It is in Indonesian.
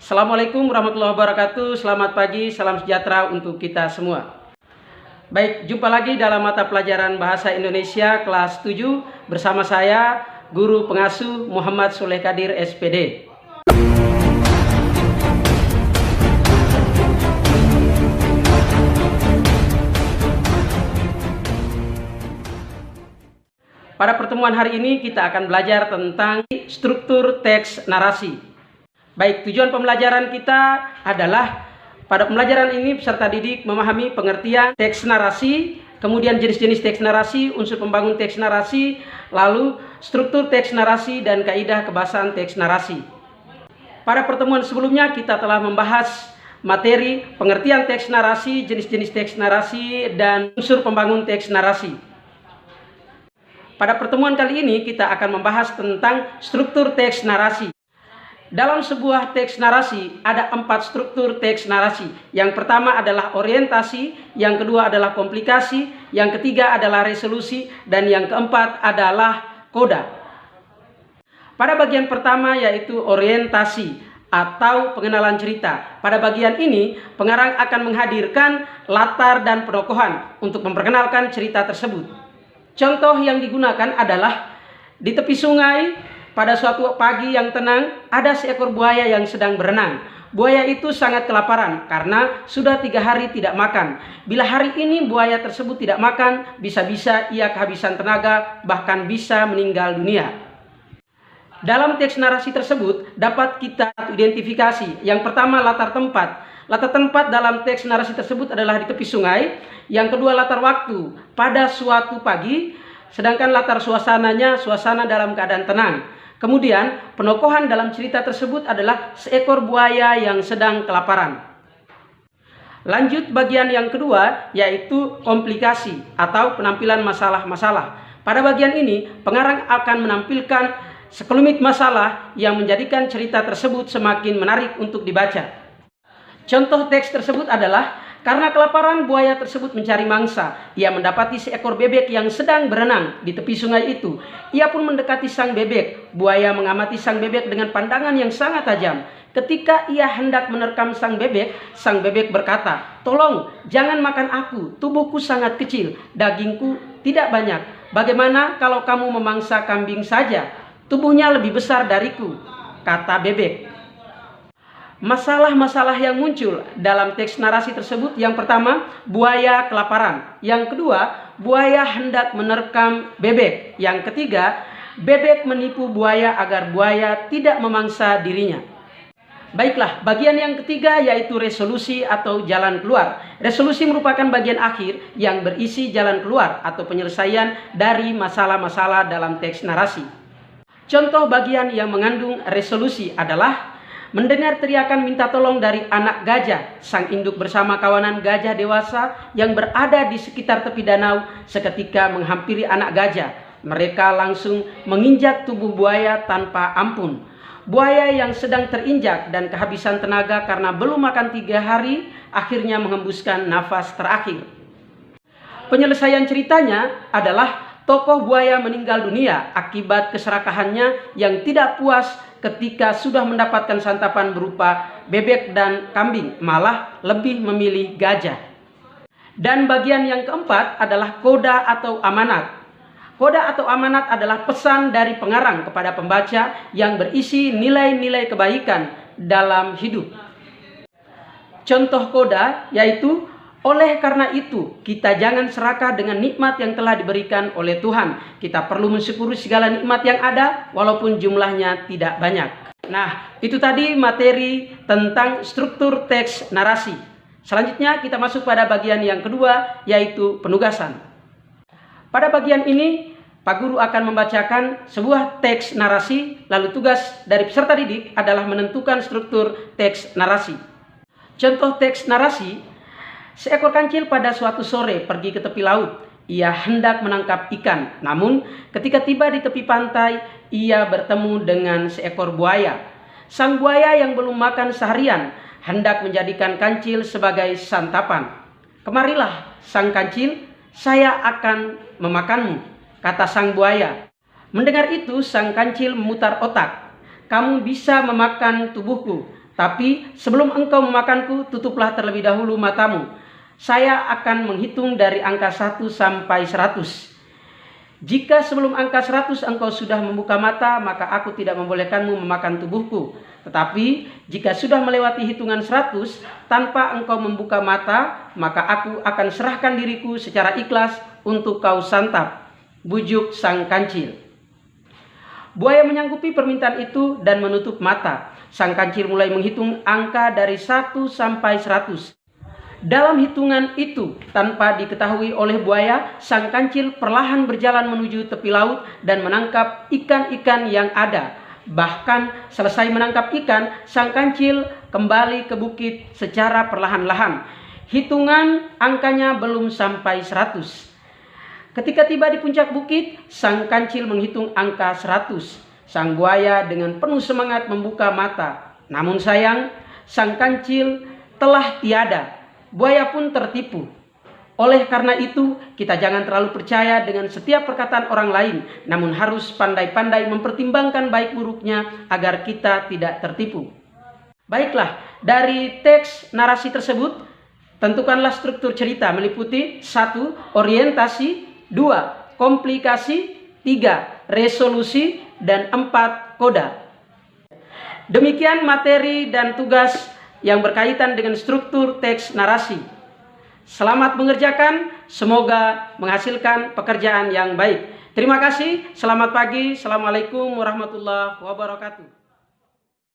Assalamualaikum warahmatullahi wabarakatuh. Selamat pagi, salam sejahtera untuk kita semua. Baik, jumpa lagi dalam mata pelajaran Bahasa Indonesia kelas 7 bersama saya, Guru Pengasuh Muhammad Soleh Kadir SPD. Pada pertemuan hari ini kita akan belajar tentang struktur teks narasi. Baik, tujuan pembelajaran kita adalah pada pembelajaran ini peserta didik memahami pengertian teks narasi, kemudian jenis-jenis teks narasi, unsur pembangun teks narasi, lalu struktur teks narasi dan kaidah kebahasaan teks narasi. Pada pertemuan sebelumnya kita telah membahas materi pengertian teks narasi, jenis-jenis teks narasi, dan unsur pembangun teks narasi. Pada pertemuan kali ini kita akan membahas tentang struktur teks narasi. Dalam sebuah teks narasi ada 4 struktur teks narasi. Yang pertama adalah orientasi, yang kedua adalah komplikasi, yang ketiga adalah resolusi, dan yang keempat adalah koda. Pada bagian pertama yaitu orientasi atau pengenalan cerita. Pada bagian ini pengarang akan menghadirkan latar dan penokohan untuk memperkenalkan cerita tersebut. Contoh yang digunakan adalah di tepi sungai. Pada suatu pagi yang tenang, ada seekor buaya yang sedang berenang. Buaya itu sangat kelaparan karena sudah 3 hari tidak makan. Bila hari ini buaya tersebut tidak makan, bisa-bisa ia kehabisan tenaga, bahkan bisa meninggal dunia. Dalam teks narasi tersebut dapat kita identifikasi. Yang pertama, latar tempat. Latar tempat dalam teks narasi tersebut adalah di tepi sungai. Yang kedua, latar waktu pada suatu pagi. Sedangkan latar suasananya, suasana dalam keadaan tenang. Kemudian penokohan dalam cerita tersebut adalah seekor buaya yang sedang kelaparan. Lanjut bagian yang kedua yaitu komplikasi atau penampilan masalah-masalah. Pada bagian ini pengarang akan menampilkan sekelumit masalah yang menjadikan cerita tersebut semakin menarik untuk dibaca. Contoh teks tersebut adalah karena kelaparan buaya tersebut mencari mangsa. Ia mendapati seekor bebek yang sedang berenang di tepi sungai itu. Ia pun mendekati sang bebek. Buaya mengamati sang bebek dengan pandangan yang sangat tajam. Ketika ia hendak menerkam sang bebek berkata, "Tolong, jangan makan aku. Tubuhku sangat kecil. Dagingku tidak banyak. Bagaimana kalau kamu memangsa kambing saja? Tubuhnya lebih besar dariku," kata bebek. Masalah-masalah yang muncul dalam teks narasi tersebut, yang pertama, buaya kelaparan. Yang kedua, buaya hendak menerkam bebek. Yang ketiga, bebek menipu buaya agar buaya tidak memangsa dirinya. Baiklah, bagian yang ketiga yaitu resolusi atau jalan keluar. Resolusi merupakan bagian akhir yang berisi jalan keluar atau penyelesaian dari masalah-masalah dalam teks narasi. Contoh bagian yang mengandung resolusi adalah mendengar teriakan minta tolong dari anak gajah. Sang induk bersama kawanan gajah dewasa yang berada di sekitar tepi danau seketika menghampiri anak gajah. Mereka langsung menginjak tubuh buaya tanpa ampun. Buaya yang sedang terinjak dan kehabisan tenaga karena belum makan 3 hari akhirnya menghembuskan nafas terakhir. Penyelesaian ceritanya adalah tokoh buaya meninggal dunia akibat keserakahannya yang tidak puas ketika sudah mendapatkan santapan berupa bebek dan kambing, malah lebih memilih gajah. Dan bagian yang keempat adalah koda atau amanat. Koda atau amanat adalah pesan dari pengarang kepada pembaca yang berisi nilai-nilai kebaikan dalam hidup. Contoh koda yaitu, oleh karena itu, kita jangan serakah dengan nikmat yang telah diberikan oleh Tuhan. Kita perlu mensyukuri segala nikmat yang ada, walaupun jumlahnya tidak banyak. Nah, itu tadi materi tentang struktur teks narasi. Selanjutnya kita masuk pada bagian yang kedua, yaitu penugasan. Pada bagian ini, Pak Guru akan membacakan sebuah teks narasi, lalu tugas dari peserta didik adalah menentukan struktur teks narasi. Contoh teks narasi, seekor kancil pada suatu sore pergi ke tepi laut. Ia hendak menangkap ikan. Namun ketika tiba di tepi pantai, ia bertemu dengan seekor buaya. Sang buaya yang belum makan seharian hendak menjadikan kancil sebagai santapan. "Kemarilah," sang kancil, "saya akan memakanmu," kata sang buaya. Mendengar itu sang kancil memutar otak. "Kamu bisa memakan tubuhku, Tapi sebelum engkau memakanku, tutuplah terlebih dahulu matamu. Saya akan menghitung dari angka 1 sampai 100. Jika sebelum angka 100 engkau sudah membuka mata, maka aku tidak membolehkanmu memakan tubuhku. Tetapi jika sudah melewati hitungan 100 tanpa engkau membuka mata, maka aku akan serahkan diriku secara ikhlas untuk kau santap. Bujuk sang kancil. Buaya menyanggupi permintaan itu dan menutup mata. Sang kancil mulai menghitung angka dari 1 sampai 100. Dalam hitungan itu, tanpa diketahui oleh buaya, sang kancil perlahan berjalan menuju tepi laut dan menangkap ikan-ikan yang ada. Bahkan selesai menangkap ikan, sang kancil kembali ke bukit secara perlahan-lahan. Hitungan angkanya belum sampai 100. Ketika tiba di puncak bukit, sang kancil menghitung angka 100. Sang buaya dengan penuh semangat membuka mata. Namun sayang, sang kancil telah tiada. Buaya pun tertipu. Oleh karena itu, kita jangan terlalu percaya dengan setiap perkataan orang lain, namun harus pandai-pandai mempertimbangkan baik buruknya agar kita tidak tertipu. Baiklah, dari teks narasi tersebut, tentukanlah struktur cerita meliputi 1. Orientasi, 2. Komplikasi, 3. Resolusi, dan 4. Koda. Demikian materi dan tugas yang berkaitan dengan struktur teks narasi. Selamat mengerjakan, semoga menghasilkan pekerjaan yang baik. Terima kasih, selamat pagi, assalamualaikum warahmatullahi wabarakatuh.